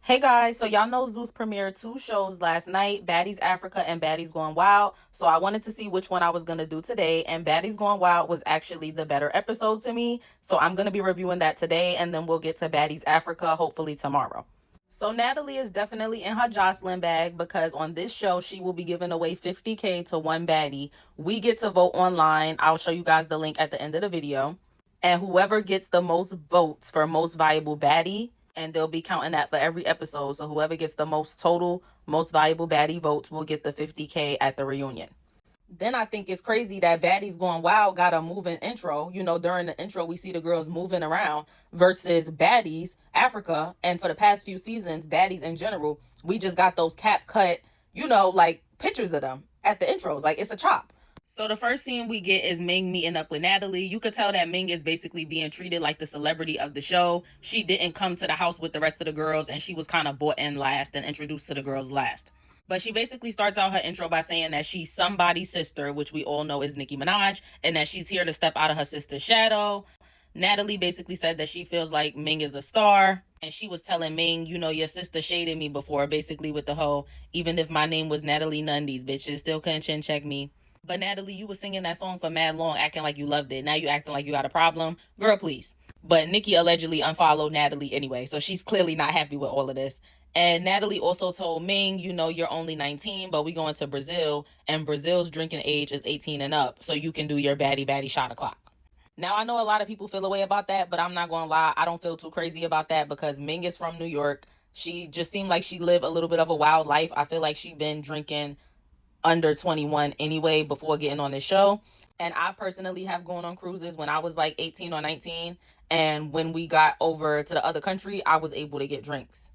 Hey guys, so y'all know Zeus premiered two shows last night, Baddies Africa and Baddies Going Wild. So I wanted to see which one I was going to do today, and Baddies Going Wild was actually the better episode to me. So I'm going to be reviewing that today, and then we'll get to Baddies Africa hopefully tomorrow. So Natalie is definitely in her Jocelyn bag because on this show she will be giving away 50K to one baddie. We get to vote online. I'll show you guys the link at the end of the video. And whoever gets the most votes for most valuable baddie, and they'll be counting that for every episode. So whoever gets the most total, most valuable baddie votes will get the 50K at the reunion. Then I think it's crazy that Baddies Going Wild got a moving intro. You know, during the intro, we see the girls moving around versus Baddies Africa. And for the past few seasons, Baddies in general, we just got those cap cut, like pictures of them at the intros. Like it's a chop. So the first scene we get is Ming meeting up with Natalie. You could tell that Ming is basically being treated like the celebrity of the show. She didn't come to the house with the rest of the girls, and she was kind of brought in last and introduced to the girls last. But she basically starts out her intro by saying that she's somebody's sister, which we all know is Nicki Minaj, and that she's here to step out of her sister's shadow. Natalie basically said that she feels like Ming is a star, and she was telling Ming, your sister shaded me before, basically with the whole, even if my name was Natalie Nunn, these bitches still couldn't chin check me. But Natalie, you was singing that song for mad long, acting like you loved it. Now you acting like you got a problem. Girl, please. But Nicki allegedly unfollowed Natalie anyway, so she's clearly not happy with all of this. And Natalie also told Ming, you're only 19, but we going to Brazil, and Brazil's drinking age is 18 and up, so you can do your baddie shot o'clock. Now, I know a lot of people feel a way about that, but I'm not going to lie. I don't feel too crazy about that because Ming is from New York. She just seemed like she lived a little bit of a wild life. I feel like she been drinking under 21 anyway before getting on this show. And I personally have gone on cruises when I was like 18 or 19. And when we got over to the other country, I was able to get drinks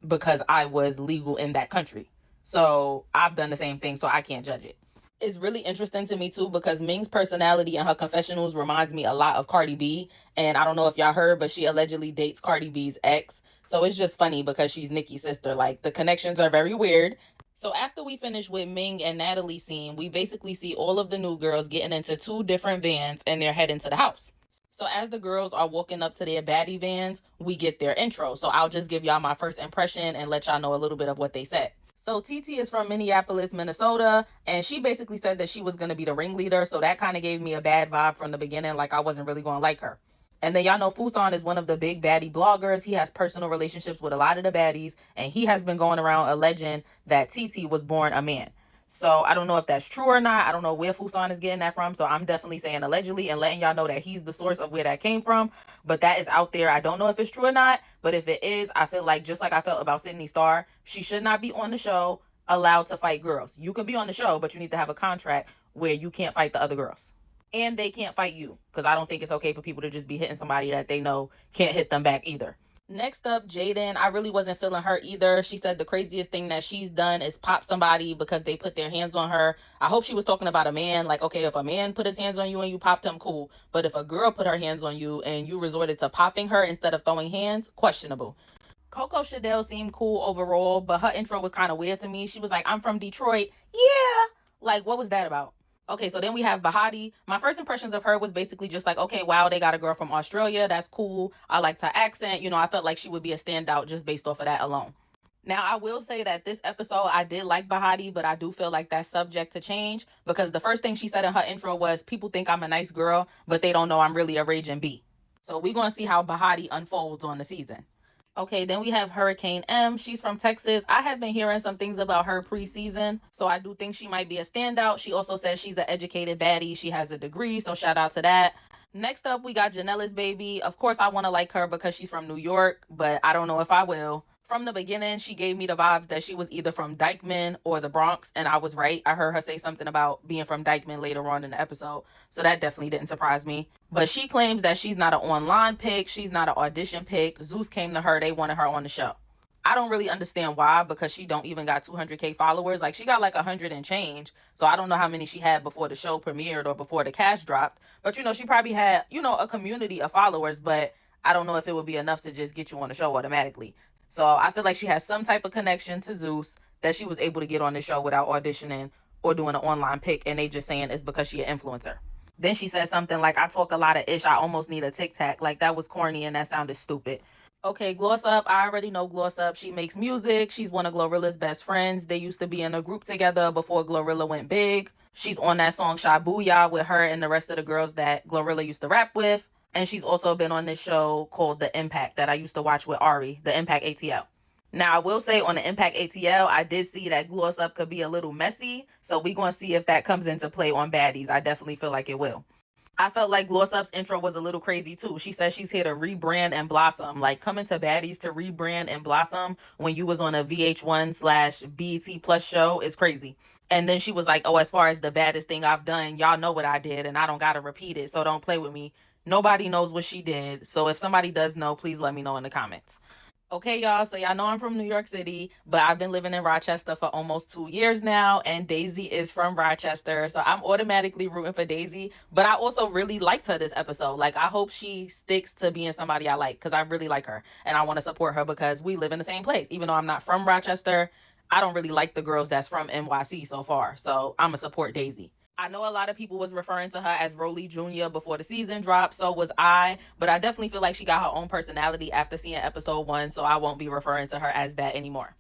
because I was legal in that country. So I've done the same thing, so I can't judge it. It's really interesting to me too because Ming's personality and her confessionals reminds me a lot of Cardi B. And I don't know if y'all heard, but she allegedly dates Cardi B's ex. So it's just funny because she's Nicki's sister. Like the connections are very weird. So after we finish with Ming and Natalie scene, we basically see all of the new girls getting into two different vans and they're heading to the house. So as the girls are walking up to their baddie vans, we get their intro. So I'll just give y'all my first impression and let y'all know a little bit of what they said. So TT is from Minneapolis, Minnesota, and she basically said that she was going to be the ringleader. So that kind of gave me a bad vibe from the beginning, like I wasn't really going to like her. And then y'all know Fuson is one of the big baddie bloggers. He has personal relationships with a lot of the baddies, and he has been going around alleging that TT was born a man. So I don't know if that's true or not. I don't know where Fuson is getting that from. So I'm definitely saying allegedly and letting y'all know that he's the source of where that came from. But that is out there. I don't know if it's true or not. But if it is, I feel like just like I felt about Sydney Starr, she should not be on the show allowed to fight girls. You could be on the show, but you need to have a contract where you can't fight the other girls. And they can't fight you, because I don't think it's okay for people to just be hitting somebody that they know can't hit them back either. Next up, Jaden. I really wasn't feeling her either. She said the craziest thing that she's done is pop somebody because they put their hands on her. I hope she was talking about a man. Like, okay, if a man put his hands on you and you popped him, cool. But if a girl put her hands on you and you resorted to popping her instead of throwing hands, questionable. Coco Chanel seemed cool overall, but her intro was kind of weird to me. She was like, I'm from Detroit. Yeah. Like, what was that about? Okay, so then we have Bahati. My first impressions of her was basically just like, okay, wow, they got a girl from Australia. That's cool. I liked her accent. I felt like she would be a standout just based off of that alone. Now, I will say that this episode, I did like Bahati, but I do feel like that's subject to change because the first thing she said in her intro was, people think I'm a nice girl, but they don't know I'm really a raging bee. So we're going to see how Bahati unfolds on the season. Okay, then we have Hurricane M. She's from Texas. I have been hearing some things about her preseason, so I do think she might be a standout. She also says she's an educated baddie. She has a degree, so shout out to that. Next up, we got Janella's baby. Of course, I want to like her because she's from New York, but I don't know if I will. From the beginning, she gave me the vibes that she was either from Dykeman or the Bronx, and I was right. I heard her say something about being from Dykeman later on in the episode, so that definitely didn't surprise me. But she claims that she's not an online pick, she's not an audition pick. Zeus came to her, they wanted her on the show. I don't really understand why, because she don't even got 200K followers. Like, she got like 100 and change, so I don't know how many she had before the show premiered or before the cast dropped. But, she probably had, a community of followers, but I don't know if it would be enough to just get you on the show automatically. So I feel like she has some type of connection to Zeus that she was able to get on the show without auditioning or doing an online pick, and they just saying it's because she an influencer. Then she said something like, I talk a lot of ish, I almost need a tic tac. Like, that was corny and that sounded stupid. Okay, Gloss Up. I already know Gloss Up. She makes music. She's one of Glorilla's best friends. They used to be in a group together before Glorilla went big. She's on that song Shabuya with her and the rest of the girls that Glorilla used to rap with. And she's also been on this show called The Impact that I used to watch with Ari, The Impact ATL. Now, I will say on the Impact ATL, I did see that Gloss Up could be a little messy. So we're going to see if that comes into play on Baddies. I definitely feel like it will. I felt like Gloss Up's intro was a little crazy too. She says she's here to rebrand and blossom. Like coming to Baddies to rebrand and blossom when you was on a VH1/BET Plus show is crazy. And then she was like, oh, as far as the baddest thing I've done, y'all know what I did and I don't got to repeat it. So don't play with me. Nobody knows what she did. So if somebody does know, please let me know in the comments. Okay, y'all, so y'all know I'm from New York City, but I've been living in Rochester for almost 2 years now, and Daisy is from Rochester, so I'm automatically rooting for Daisy, but I also really liked her this episode. Like, I hope she sticks to being somebody I like, because I really like her, and I want to support her because we live in the same place. Even though I'm not from Rochester, I don't really like the girls that's from NYC so far, so I'm going to support Daisy. I know a lot of people was referring to her as Rolly Jr. before the season dropped, so was I, but I definitely feel like she got her own personality after seeing episode 1, so I won't be referring to her as that anymore.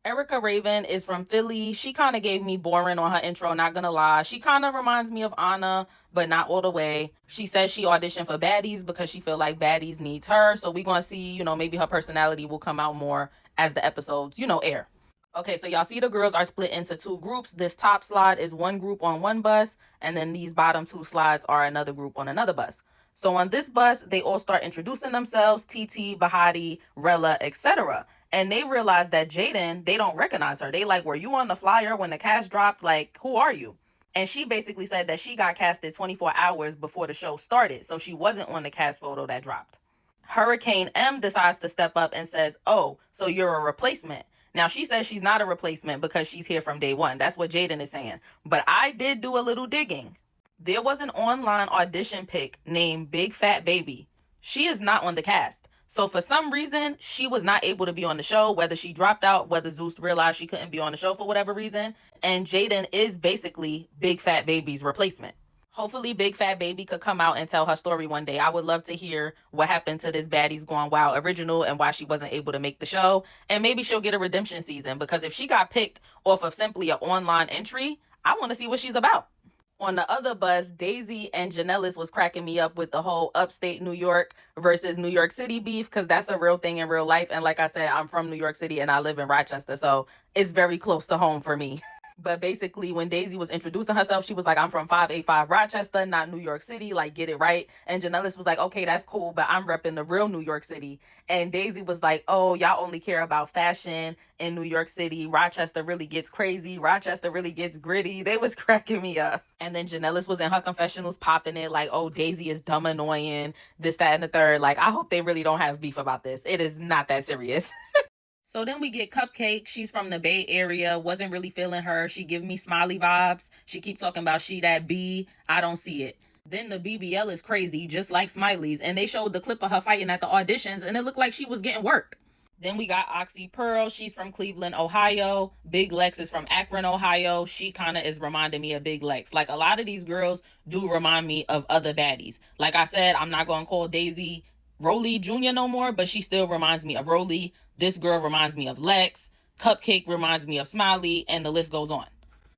Erica Raven is from Philly. She kind of gave me boring on her intro, not gonna lie. She kind of reminds me of Anna, but not all the way. She says she auditioned for Baddies because she feel like Baddies needs her, so we gonna see, maybe her personality will come out more as the episodes, air. Okay, so y'all see the girls are split into two groups. This top slide is one group on one bus, and then these bottom two slides are another group on another bus. So on this bus, they all start introducing themselves, TT, Bahati, Rella, etc. And they realize that Jaden, they don't recognize her. They like, were you on the flyer when the cast dropped? Like, who are you? And she basically said that she got casted 24 hours before the show started, so she wasn't on the cast photo that dropped. Hurricane M decides to step up and says, oh, so you're a replacement. Now, she says she's not a replacement because she's here from day one. That's what Jaden is saying. But I did do a little digging. There was an online audition pic named Big Fat Baby. She is not on the cast. So for some reason, she was not able to be on the show, whether she dropped out, whether Zeus realized she couldn't be on the show for whatever reason. And Jaden is basically Big Fat Baby's replacement. Hopefully Big Fat Baby could come out and tell her story one day. I would love to hear what happened to this Baddies Gone Wild original and why she wasn't able to make the show. And maybe she'll get a redemption season, because if she got picked off of simply an online entry, I want to see what she's about. On the other bus, Daisy and Janellis was cracking me up with the whole upstate New York versus New York City beef, because that's a real thing in real life. And like I said, I'm from New York City and I live in Rochester, so it's very close to home for me. But basically, when Daisy was introducing herself, she was like, I'm from 585 Rochester, not New York City. Like, get it right. And Janellis was like, okay, that's cool, but I'm repping the real New York City. And Daisy was like, oh, y'all only care about fashion in New York City. Rochester really gets crazy. Rochester really gets gritty. They was cracking me up. And then Janellis was in her confessionals popping it like, oh, Daisy is dumb annoying, this, that, and the third. Like, I hope they really don't have beef about this. It is not that serious. So then we get Cupcake. She's from the Bay Area. Wasn't really feeling her. She give me Smiley vibes. She keep talking about she that B. I don't see it. Then the BBL is crazy, just like Smiley's. And they showed the clip of her fighting at the auditions, and it looked like she was getting work. Then we got Oxy Pearl. She's from Cleveland, Ohio. Big Lex is from Akron, Ohio. She kind of is reminding me of Big Lex. Like, a lot of these girls do remind me of other baddies. Like I said, I'm not going to call Daisy Rolly Jr. no more, but she still reminds me of Rolly. This girl reminds me of Lex. Cupcake reminds me of Smiley, and the list goes on.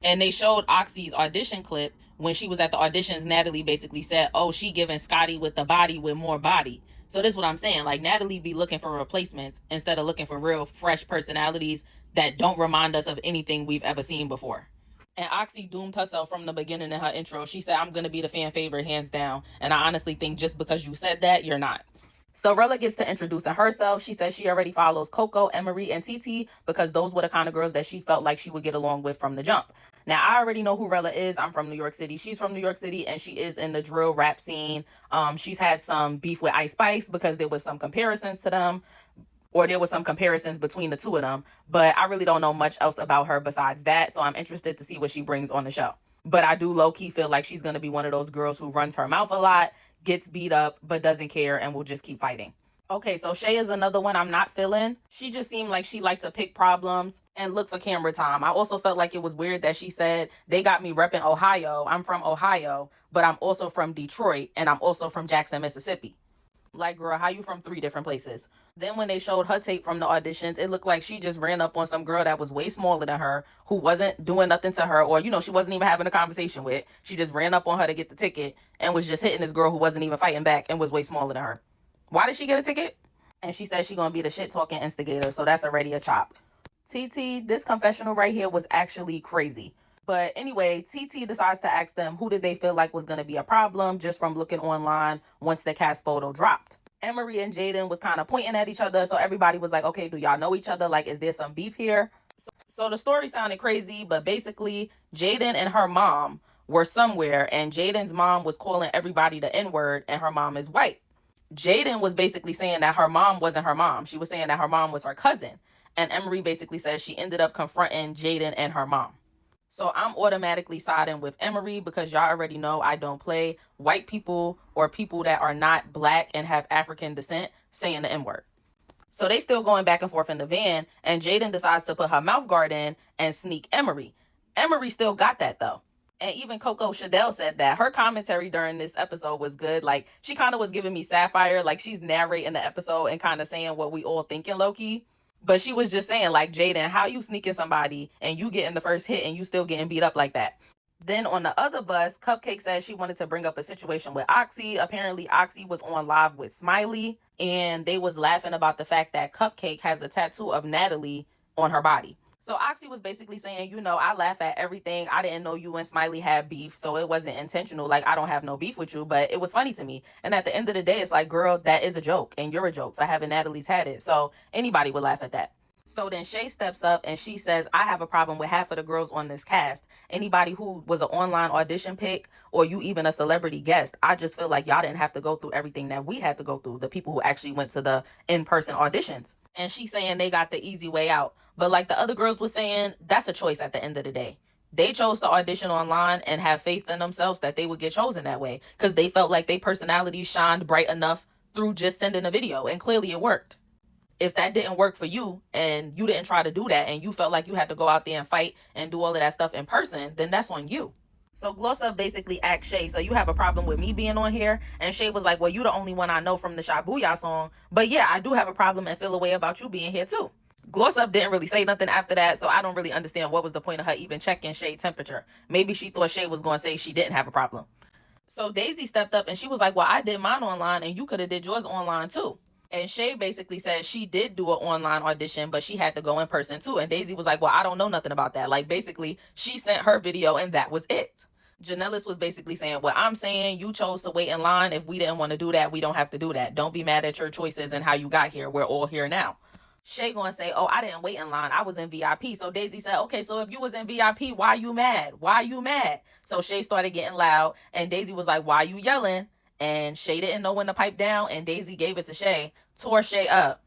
And they showed Oxy's audition clip. When she was at the auditions, Natalie basically said, oh, she giving Scotty with the body with more body. So this is what I'm saying. Like, Natalie be looking for replacements instead of looking for real fresh personalities that don't remind us of anything we've ever seen before. And Oxy doomed herself from the beginning in her intro. She said, I'm going to be the fan favorite hands down. And I honestly think just because you said that, you're not. So Rella gets to introducing herself. She says she already follows Coco, Emery, and TT because those were the kind of girls that she felt like she would get along with from the jump. Now, I already know who Rella is. I'm from New York City. She's from New York City, and she is in the drill rap scene. She's had some beef with Ice Spice because there was some comparisons to them, or there was some comparisons between the two of them. But I really don't know much else about her besides that, so I'm interested to see what she brings on the show. But I do low-key feel like she's going to be one of those girls who runs her mouth a lot, gets beat up, but doesn't care and will just keep fighting. Okay, so Shay is another one I'm not feeling. She just seemed like she liked to pick problems and look for camera time. I also felt like it was weird that she said, they got me repping Ohio. I'm from Ohio, but I'm also from Detroit, and I'm also from Jackson, Mississippi. Like, girl, how you from 3 different places? Then when they showed her tape from the auditions, it looked like she just ran up on some girl that was way smaller than her, who wasn't doing nothing to her, or, she wasn't even having a conversation with. She just ran up on her to get the ticket and was just hitting this girl who wasn't even fighting back and was way smaller than her. Why did she get a ticket? And she said she gonna be the shit talking instigator, so that's already a chop. TT, this confessional right here was actually crazy. But anyway, TT decides to ask them who did they feel like was going to be a problem just from looking online once the cast photo dropped. Emery and Jaden was kind of pointing at each other, so everybody was like, okay, do y'all know each other? Like, is there some beef here? So the story sounded crazy, but basically, Jaden and her mom were somewhere, and Jaden's mom was calling everybody the N-word, and her mom is white. Jaden was basically saying that her mom wasn't her mom. She was saying that her mom was her cousin. And Emery basically says she ended up confronting Jaden and her mom. So I'm automatically siding with Emery because y'all already know I don't play white people or people that are not black and have African descent saying the N-word. So they still going back and forth in the van, and Jaden decides to put her mouth guard in and sneak Emery. Emery still got that though. And even Coco Chanel said that her commentary during this episode was good. Like, she kind of was giving me Sapphire, like she's narrating the episode and kind of saying what we all thinking low-key. But she was just saying, like, Jaden, how you sneaking somebody and you getting the first hit and you still getting beat up like that? Then on the other bus, Cupcake said she wanted to bring up a situation with Oxy. Apparently, Oxy was on live with Smiley, and they was laughing about the fact that Cupcake has a tattoo of Natalie on her body. So Oxy was basically saying, I laugh at everything. I didn't know you and Smiley had beef, so it wasn't intentional. Like, I don't have no beef with you, but it was funny to me. And at the end of the day, it's like, girl, that is a joke, and you're a joke for having Natalie tatted. So anybody would laugh at that. So then Shay steps up and she says, I have a problem with half of the girls on this cast. Anybody who was an online audition pick or you even a celebrity guest, I just feel like y'all didn't have to go through everything that we had to go through, the people who actually went to the in-person auditions. And she's saying they got the easy way out. But like the other girls were saying, that's a choice at the end of the day. They chose to audition online and have faith in themselves that they would get chosen that way because they felt like their personalities shined bright enough through just sending a video, and clearly it worked. If that didn't work for you and you didn't try to do that and you felt like you had to go out there and fight and do all of that stuff in person, then that's on you. So Gloss Up basically asked Shay, so you have a problem with me being on here? And Shay was like, well, you the only one I know from the Shabuya song. But yeah, I do have a problem and feel a way about you being here too. Gloss Up didn't really say nothing after that, so I don't really understand what was the point of her even checking Shay's temperature. Maybe she thought Shay was going to say she didn't have a problem. So Daisy stepped up and she was like, well, I did mine online and you could have did yours online too. And Shay basically said she did do an online audition, but she had to go in person too. And Daisy was like, well, I don't know nothing about that. Like, basically, she sent her video and that was it. Janellis was basically saying, well, I'm saying you chose to wait in line. If we didn't want to do that, we don't have to do that. Don't be mad at your choices and how you got here. We're all here now. Shay gonna say, oh, I didn't wait in line. I was in VIP. So Daisy said, okay, so if you was in VIP, why you mad? Why you mad? So Shay started getting loud and Daisy was like, why you yelling? And Shay didn't know when to pipe down, and Daisy gave it to Shay, tore Shay up.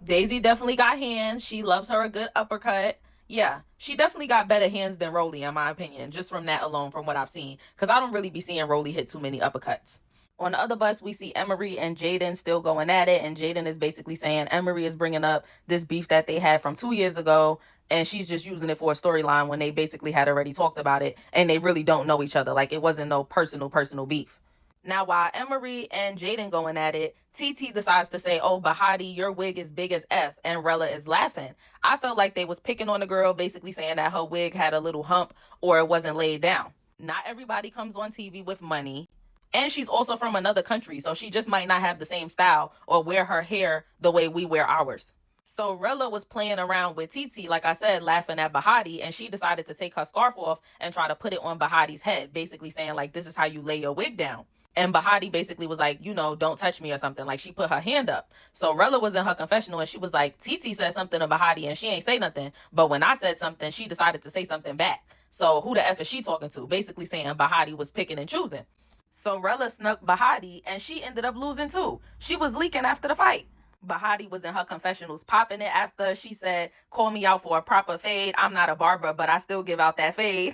Daisy definitely got hands. She loves her a good uppercut. Yeah, she definitely got better hands than Rolly, in my opinion, just from that alone, from what I've seen. Because I don't really be seeing Rolly hit too many uppercuts. On the other bus, we see Emery and Jaden still going at it, and Jaden is basically saying Emery is bringing up this beef that they had from 2 years ago, and she's just using it for a storyline when they basically had already talked about it, and they really don't know each other. Like, it wasn't no personal beef. Now, while Emery and Jaden going at it, TT decides to say, oh, Bahati, your wig is big as F, and Rella is laughing. I felt like they was picking on the girl, basically saying that her wig had a little hump or it wasn't laid down. Not everybody comes on TV with money. And she's also from another country, so she just might not have the same style or wear her hair the way we wear ours. So Rella was playing around with TT, like I said, laughing at Bahati, and she decided to take her scarf off and try to put it on Bahati's head, basically saying, like, this is how you lay your wig down. And Bahati basically was like, don't touch me or something. Like, she put her hand up. So Rella was in her confessional and she was like, TT said something to Bahati and she ain't say nothing. But when I said something, she decided to say something back. So who the F is she talking to? Basically saying Bahati was picking and choosing. So Rella snuck Bahati and she ended up losing too. She was leaking after the fight. Bahati was in her confessionals popping it after. She said, call me out for a proper fade. I'm not a barber, but I still give out that fade.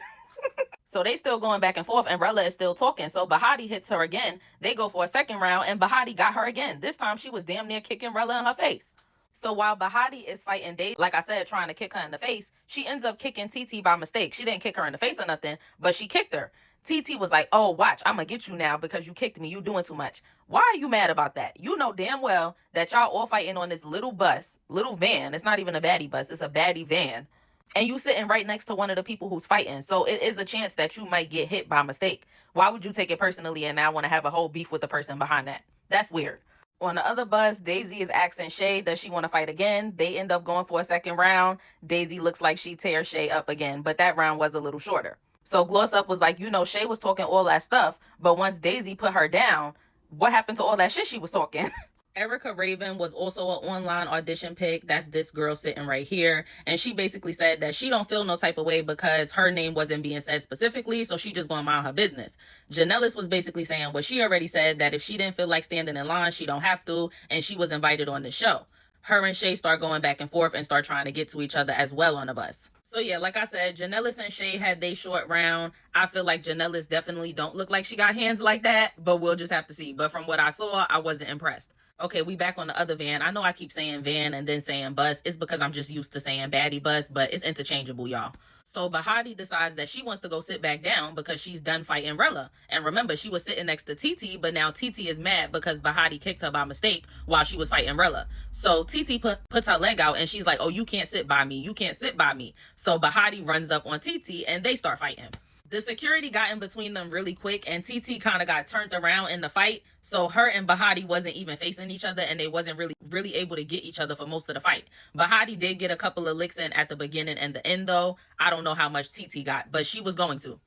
So they still going back and forth and Rella is still talking. So Bahati hits her again. They go for a second round and Bahati got her again. This time she was damn near kicking Rella in her face. So while Bahati is fighting Daisy, like I said, trying to kick her in the face, she ends up kicking TT by mistake. She didn't kick her in the face or nothing, but she kicked her. TT was like, oh, watch, I'm gonna get you now because you kicked me. You doing too much. Why are you mad about that? You know damn well that y'all all fighting on this little bus, little van. It's not even a baddie bus. It's a baddie van. And you sitting right next to one of the people who's fighting. So it is a chance that you might get hit by mistake. Why would you take it personally and now want to have a whole beef with the person behind that? That's weird. On the other bus, Daisy is asking Shay, does she want to fight again? They end up going for a second round. Daisy looks like she tears Shay up again, but that round was a little shorter. So Gloss Up was like, Shay was talking all that stuff, but once Daisy put her down, what happened to all that shit she was talking? Erica Raven was also an online audition pick. That's this girl sitting right here. And she basically said that she don't feel no type of way because her name wasn't being said specifically, so she just gonna mind her business. Janellis was basically saying what she already said, that if she didn't feel like standing in line, she don't have to, and she was invited on the show. Her and Shay start going back and forth and start trying to get to each other as well on the bus. So yeah, like I said, Janellis and Shay had their short round. I feel like Janellis definitely don't look like she got hands like that, but we'll just have to see. But from what I saw, I wasn't impressed. Okay, we back on the other van. I know I keep saying van and then saying bus. It's because I'm just used to saying baddie bus, but it's interchangeable, y'all. So Bahati decides that she wants to go sit back down because she's done fighting Rella. And remember, she was sitting next to TT, but now TT is mad because Bahati kicked her by mistake while she was fighting Rella. So TT puts her leg out and she's like, oh, you can't sit by me. You can't sit by me. So Bahati runs up on TT and they start fighting. The security got in between them really quick and TT kind of got turned around in the fight. So her and Bahati wasn't even facing each other and they wasn't really able to get each other for most of the fight. Bahati did get a couple of licks in at the beginning and the end though. I don't know how much TT got, but she was going to.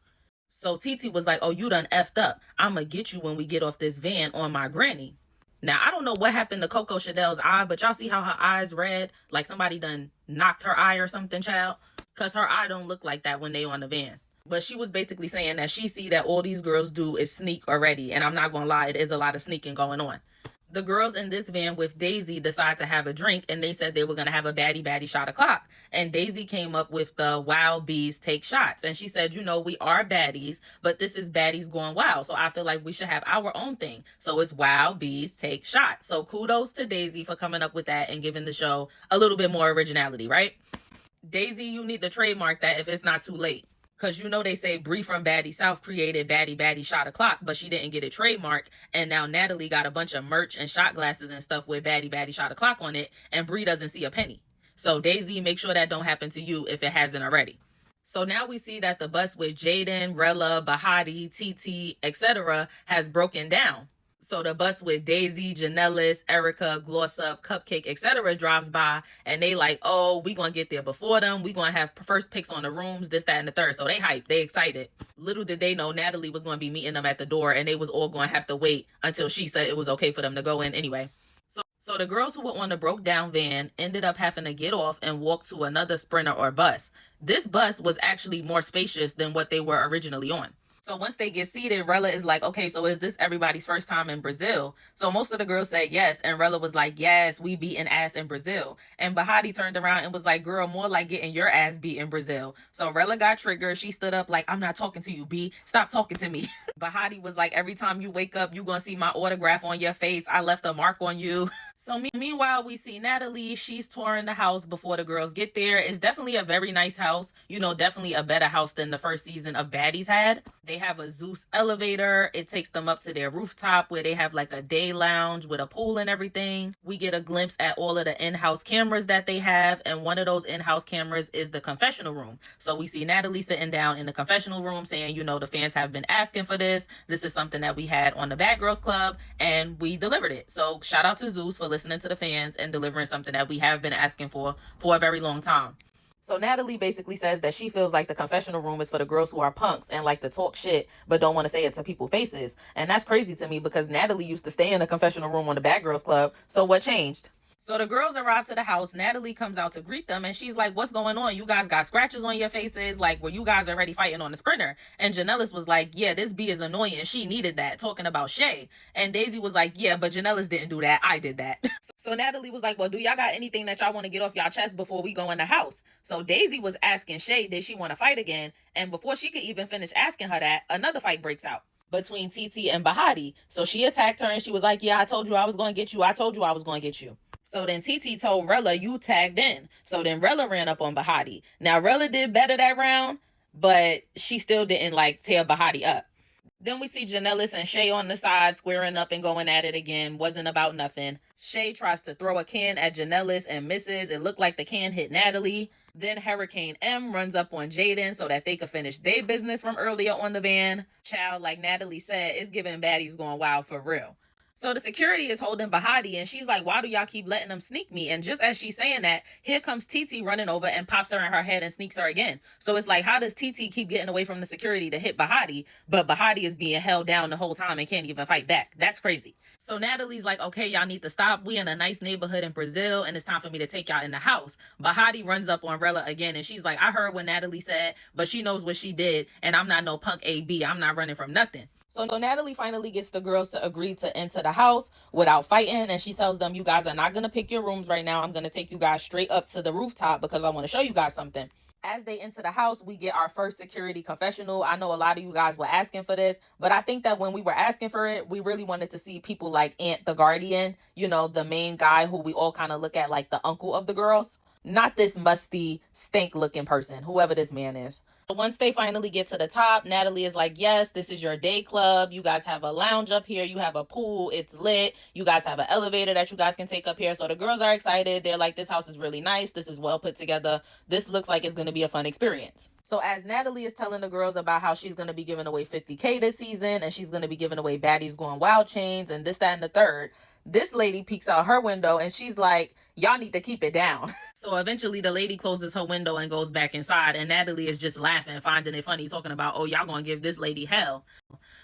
So TT was like, oh, you done effed up. I'm going to get you when we get off this van on my granny. Now, I don't know what happened to Coco Chanel's eye, but y'all see how her eye's red? Like somebody done knocked her eye or something, child? Because her eye don't look like that when they on the van. But she was basically saying that she see that all these girls do is sneak already. And I'm not going to lie, it is a lot of sneaking going on. The girls in this van with Daisy decide to have a drink and they said they were going to have a baddie shot o'clock. And Daisy came up with the wild bees take shots. And she said, we are baddies, but this is baddies going wild. So I feel like we should have our own thing. So it's wild bees take shots. So kudos to Daisy for coming up with that and giving the show a little bit more originality, right? Daisy, you need to trademark that if it's not too late. Because they say Bree from Baddie South created baddie shot o'clock, but she didn't get it trademarked. And now Natalie got a bunch of merch and shot glasses and stuff with baddie shot o'clock on it. And Bree doesn't see a penny. So Daisy, make sure that don't happen to you if it hasn't already. So now we see that the bus with Jaden, Rella, Bahati, TT, etc. has broken down. So the bus with Daisy, Janellis, Erica, Gloss Up, Cupcake, etc. drives by and they like, oh, we gonna get there before them. We gonna have first picks on the rooms, this, that, and the third. So they hyped, they excited. Little did they know Natalie was gonna be meeting them at the door and they was all gonna have to wait until she said it was okay for them to go in anyway. So the girls who were on the broke down van ended up having to get off and walk to another Sprinter or bus. This bus was actually more spacious than what they were originally on. So once they get seated, Rella is like, okay, so is this everybody's first time in Brazil? So most of the girls said yes. And Rella was like, yes, we beating ass in Brazil. And Bahati turned around and was like, girl, more like getting your ass beat in Brazil. So Rella got triggered. She stood up like, I'm not talking to you, B. Stop talking to me. Bahati was like, every time you wake up, you gonna see my autograph on your face. I left a mark on you. So meanwhile, we see Natalie. She's touring the house before the girls get there. It's definitely a very nice house. Definitely a better house than the first season of Baddies had. They have a Zeus elevator. It takes them up to their rooftop where they have like a day lounge with a pool and everything. We get a glimpse at all of the in-house cameras that they have. And one of those in-house cameras is the confessional room. So we see Natalie sitting down in the confessional room saying, the fans have been asking for this. This is something that we had on the Bad Girls Club and we delivered it. So shout out to Zeus for listening to the fans and delivering something that we have been asking for a very long time. So Natalie basically says that she feels like the confessional room is for the girls who are punks and like to talk shit but don't want to say it to people's faces. And that's crazy to me because Natalie used to stay in the confessional room on the Bad Girls Club. So what changed? So the girls arrive to the house. Natalie comes out to greet them and she's like, what's going on? You guys got scratches on your faces? Like, were you guys already fighting on the Sprinter? And Janellis was like, yeah, this B is annoying. She needed that, talking about Shay. And Daisy was like, yeah, but Janellis didn't do that. I did that. So Natalie was like, well, do y'all got anything that y'all want to get off y'all chest before we go in the house? So Daisy was asking Shay, did she want to fight again? And before she could even finish asking her that, another fight breaks out between TT and Bahati. So she attacked her and she was like, yeah, I told you I was going to get you. I told you I was going to get you. So then TT told Rella, you tagged in. So then Rella ran up on Bahati. Now Rella did better that round, but she still didn't like tear Bahati up. Then we see Janellis and Shay on the side squaring up and going at it again. Wasn't about nothing. Shay tries to throw a can at Janellis and misses. It looked like the can hit Natalie. Then Hurricane M runs up on Jaden so that they could finish their business from earlier on the van. Child, like Natalie said, it's giving baddies going wild for real. So the security is holding Bahati, and she's like, why do y'all keep letting them sneak me? And just as she's saying that, here comes TT running over and pops her in her head and sneaks her again. So it's like, how does TT keep getting away from the security to hit Bahati, but Bahati is being held down the whole time and can't even fight back? That's crazy. So Natalie's like, okay, y'all need to stop. We in a nice neighborhood in Brazil, and it's time for me to take y'all in the house. Bahati runs up on Rella again, and she's like, I heard what Natalie said, but she knows what she did, and I'm not no punk AB. I'm not running from nothing. So Natalie finally gets the girls to agree to enter the house without fighting, and she tells them, you guys are not going to pick your rooms right now. I'm going to take you guys straight up to the rooftop because I want to show you guys something. As they enter the house, we get our first security confessional. I know a lot of you guys were asking for this, but I think that when we were asking for it, we really wanted to see people like Ant the Guardian, you know, the main guy who we all kind of look at like the uncle of the girls. Not this musty, stank looking person, whoever this man is. Once they finally get to the top, Natalie is like, yes, this is your day club. You guys have a lounge up here. You have a pool. It's lit. You guys have an elevator that you guys can take up here. So the girls are excited. They're like, this house is really nice. This is well put together. This looks like it's going to be a fun experience. So as Natalie is telling the girls about how she's going to be giving away $50K this season, and she's going to be giving away Baddies Going Wild chains and this, that, and the third, this lady peeks out her window and she's like, y'all need to keep it down. So eventually the lady closes her window and goes back inside, and Natalie is just laughing, finding it funny, talking about, oh, y'all gonna give this lady hell.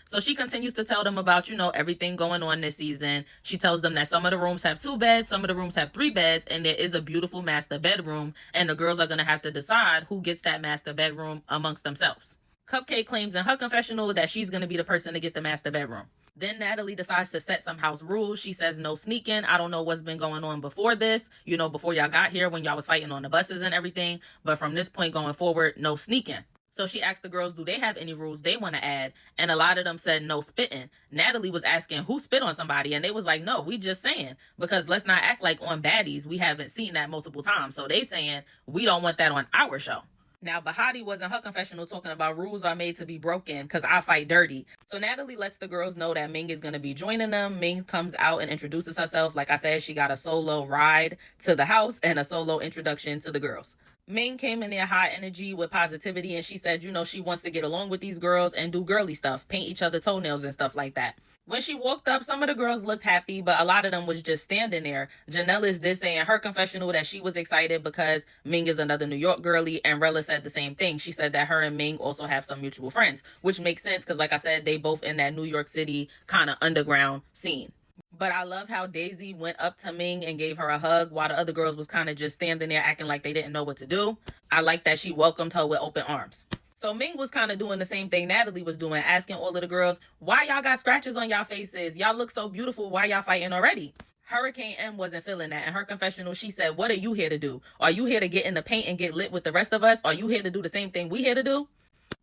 So she continues to tell them about, you know, everything going on this season. She tells them that some of the rooms have 2 beds, some of the rooms have 3 beds, and there is a beautiful master bedroom, and the girls are going to have to decide who gets that master bedroom amongst themselves. Cupcake claims in her confessional that she's going to be the person to get the master bedroom. Then Natalie decides to set some house rules. She says no sneaking. I don't know what's been going on before this, you know, before y'all got here when y'all was fighting on the buses and everything. But from this point going forward, no sneaking. So she asked the girls, do they have any rules they want to add? And a lot of them said no spitting. Natalie was asking who spit on somebody, and they was like, no, we just saying, because let's not act like on Baddies we haven't seen that multiple times. So they saying we don't want that on our show. Now, Bahati was in her confessional talking about rules are made to be broken because I fight dirty. So Natalie lets the girls know that Ming is going to be joining them. Ming comes out and introduces herself. Like I said, she got a solo ride to the house and a solo introduction to the girls. Ming came in there high energy with positivity, and she said, you know, she wants to get along with these girls and do girly stuff, paint each other toenails and stuff like that. When she walked up, some of the girls looked happy, but a lot of them was just standing there. Janellis did say in her confessional that she was excited because Ming is another New York girly, and Rella said the same thing. She said that her and Ming also have some mutual friends, which makes sense because, like I said, they both in that New York City kind of underground scene. But I love how Daisy went up to Ming and gave her a hug while the other girls was kind of just standing there acting like they didn't know what to do. I like that she welcomed her with open arms. So Ming was kind of doing the same thing Natalie was doing, asking all of the girls, why y'all got scratches on y'all faces? Y'all look so beautiful. Why y'all fighting already? Hurricane M wasn't feeling that. In her confessional, she said, what are you here to do? Are you here to get in the paint and get lit with the rest of us? Are you here to do the same thing we here to do?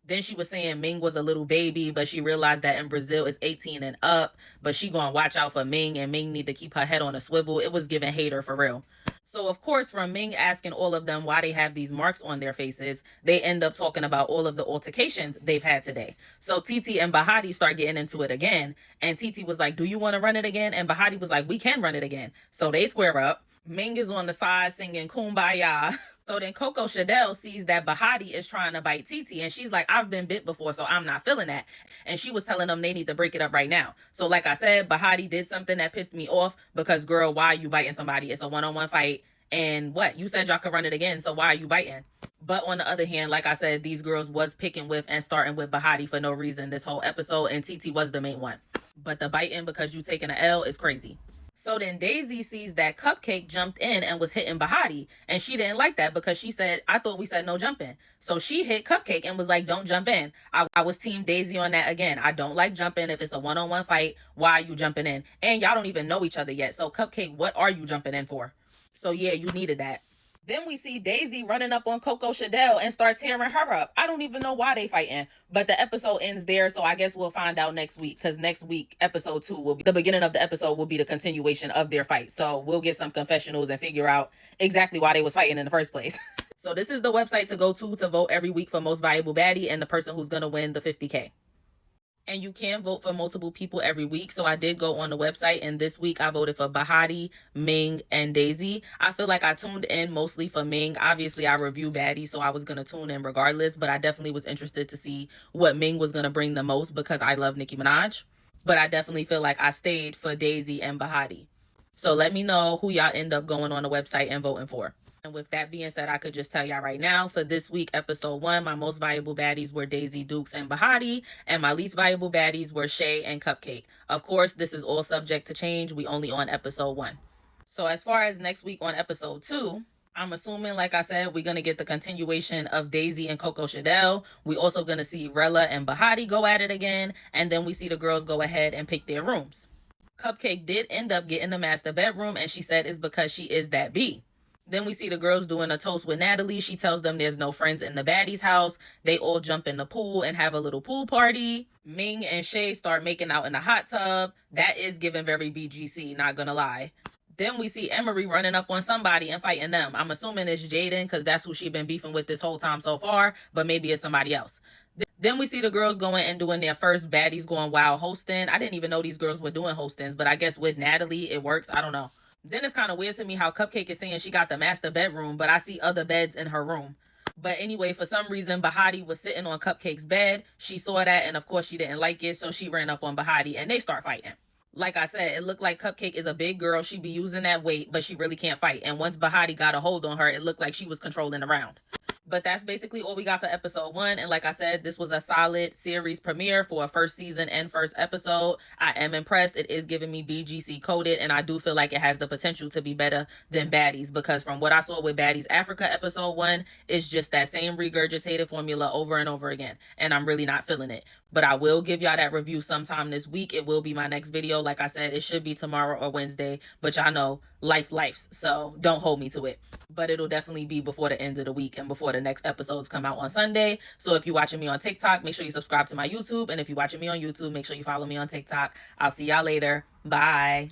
Then she was saying Ming was a little baby, but she realized that in Brazil it's 18 and up, but she gonna watch out for Ming, and Ming need to keep her head on a swivel. It was giving hater for real. So of course, from Ming asking all of them why they have these marks on their faces, they end up talking about all of the altercations they've had today. So TT and Bahati start getting into it again, and TT was like, do you want to run it again? And Bahati was like, we can run it again. So they square up. Ming is on the side singing Kumbaya. So then Coco Chanel sees that Bahati is trying to bite TT, and she's like, I've been bit before, so I'm not feeling that. And she was telling them they need to break it up right now. So like I said, Bahati did something that pissed me off because, girl, why are you biting somebody? It's a one-on-one fight. And what? You said y'all could run it again, so why are you biting? But on the other hand, like I said, these girls was picking with and starting with Bahati for no reason this whole episode, and TT was the main one. But the biting because you taking an L is crazy. So then Daisy sees that Cupcake jumped in and was hitting Bahati, and she didn't like that because she said, I thought we said no jumping. So she hit Cupcake and was like, don't jump in. I was team Daisy on that again. I don't like jumping. If it's a one-on-one fight, why are you jumping in? And y'all don't even know each other yet. So Cupcake, what are you jumping in for? So yeah, you needed that. Then we see Daisy running up on Coco Chanel and start tearing her up. I don't even know why they fighting, but the episode ends there. So I guess we'll find out next week, because next week, episode 2 will be the beginning of the episode, will be the continuation of their fight. So we'll get some confessionals and figure out exactly why they was fighting in the first place. So this is the website to go to vote every week for most valuable baddie and the person who's going to win the 50K. And you can vote for multiple people every week. So I did go on the website, and this week I voted for Bahati, Ming, and Daisy. I feel like I tuned in mostly for Ming. Obviously, I review baddies, so I was going to tune in regardless, but I definitely was interested to see what Ming was going to bring the most because I love Nicki Minaj. But I definitely feel like I stayed for Daisy and Bahati. So let me know who y'all end up going on the website and voting for. And with that being said, I could just tell y'all right now, for this week, episode 1, my most valuable baddies were Daisy, Dukes, and Bahati, and my least valuable baddies were Shay and Cupcake. Of course, this is all subject to change. We only on episode 1. So as far as next week on episode 2, I'm assuming, like I said, we're going to get the continuation of Daisy and Coco Chanel. We also going to see Rella and Bahati go at it again, and then we see the girls go ahead and pick their rooms. Cupcake did end up getting the master bedroom, and she said it's because she is that B. Then we see the girls doing a toast with Natalie. She tells them there's no friends in the baddies house. They all jump in the pool and have a little pool party. Ming and Shay start making out in the hot tub. That is giving very BGC, not gonna lie. Then we see Emery running up on somebody and fighting them. I'm assuming it's Jaden because that's who she been beefing with this whole time so far, but maybe it's somebody else. Then we see the girls going and doing their first baddies going wild hosting. I didn't even know these girls were doing hostings, but I guess with Natalie it works. I don't know. Then it's kind of weird to me how Cupcake is saying she got the master bedroom, but I see other beds in her room. But anyway, for some reason, Bahati was sitting on Cupcake's bed. She saw that, and of course, she didn't like it, so she ran up on Bahati, and they start fighting. Like I said, it looked like Cupcake is a big girl. She be using that weight, but she really can't fight. And once Bahati got a hold on her, it looked like she was controlling the round. But that's basically all we got for episode 1. And like I said, this was a solid series premiere for a first season and first episode. I am impressed. It is giving me BGC coded, and I do feel like it has the potential to be better than Baddies, because from what I saw with Baddies Africa episode 1, it's just that same regurgitated formula over and over again. And I'm really not feeling it. But I will give y'all that review sometime this week. It will be my next video. Like I said, it should be tomorrow or Wednesday. But y'all know, lifes. So don't hold me to it. But it'll definitely be before the end of the week and before the next episodes come out on Sunday. So if you're watching me on TikTok, make sure you subscribe to my YouTube. And if you're watching me on YouTube, make sure you follow me on TikTok. I'll see y'all later. Bye.